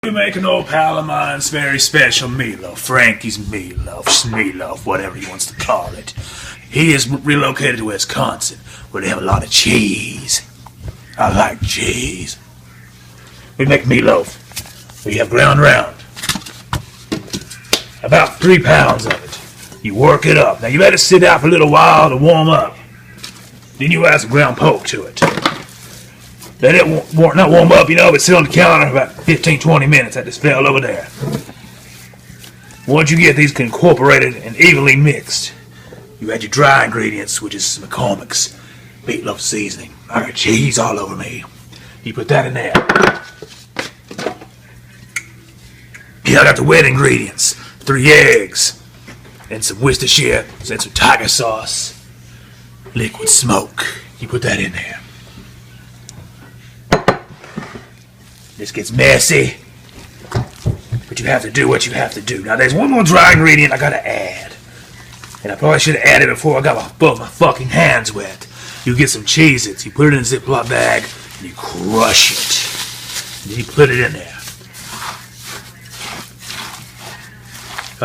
We make an old pal of mine's very special meatloaf, Frankie's meatloaf, whatever he wants to call it. He is relocated to Wisconsin, where they have a lot of cheese. I like cheese. We make meatloaf. We have ground round. About 3 pounds of it. You work it up. Now you let it sit out for a little while to warm up. Then you add some ground pork to it. Let it not warm up, but sit on the counter for about 15-20 minutes. That just fell over there. Once you get these incorporated and evenly mixed, you add your dry ingredients, which is McCormick's meatloaf seasoning. I got cheese all over me. You put that in there. Yeah, I got the wet ingredients. 3 eggs. And some Worcestershire. And some tiger sauce. Liquid smoke. You put that in there. This gets messy, but you have to do what you have to do. Now, there's one more dry ingredient I gotta add, and I probably should have added it before I got both my fucking hands wet. You get some Cheez-Its, you put it in a Ziploc bag, and you crush it. And then you put it in there.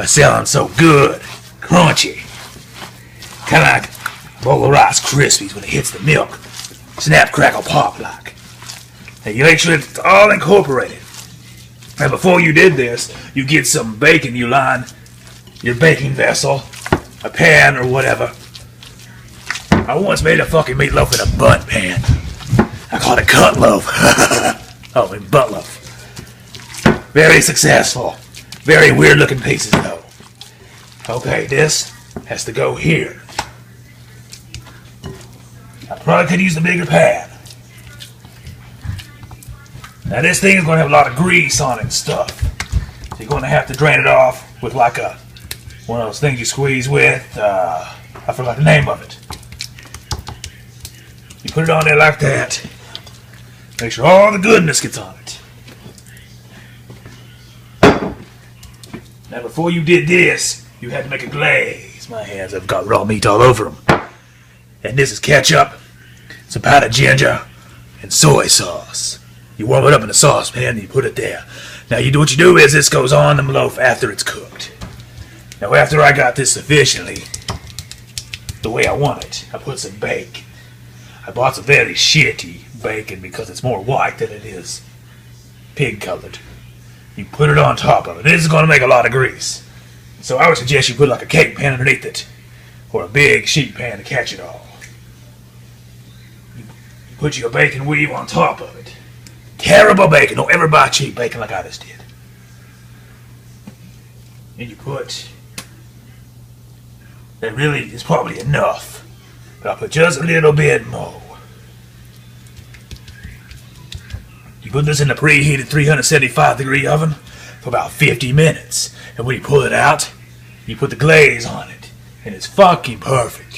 It sounds so good, crunchy, kind of like a bowl of Rice Krispies when it hits the milk. Snap, crackle, pop like. Now you make sure it's all incorporated. And before you did this, you get some bacon. You line your baking vessel, a pan or whatever. I once made a fucking meatloaf in a butt pan. I called it cut loaf. Oh, and butt loaf. Very successful. Very weird looking pieces though. Okay, this has to go here. I probably could use the bigger pan. Now this thing is going to have a lot of grease on it and stuff. So you're going to have to drain it off with like one of those things you squeeze with. I forgot the name of it. You put it on there like that. Make sure all the goodness gets on it. Now before you did this, you had to make a glaze. My hands have got raw meat all over them. And this is ketchup, some powdered ginger, and soy sauce. You warm it up in a saucepan and you put it there. Now what you do is this goes on the loaf after it's cooked. Now after I got this sufficiently the way I want it, I put some bacon. I bought some very shitty bacon because it's more white than it is pig colored. You put it on top of it. This is going to make a lot of grease. So I would suggest you put like a cake pan underneath it or a big sheet pan to catch it all. You put your bacon weave on top of it. Terrible bacon. Don't ever buy cheap bacon like I just did. And you put... That really is probably enough. But I'll put just a little bit more. You put this in a preheated 375-degree oven for about 50 minutes. And when you pull it out, you put the glaze on it. And it's fucking perfect.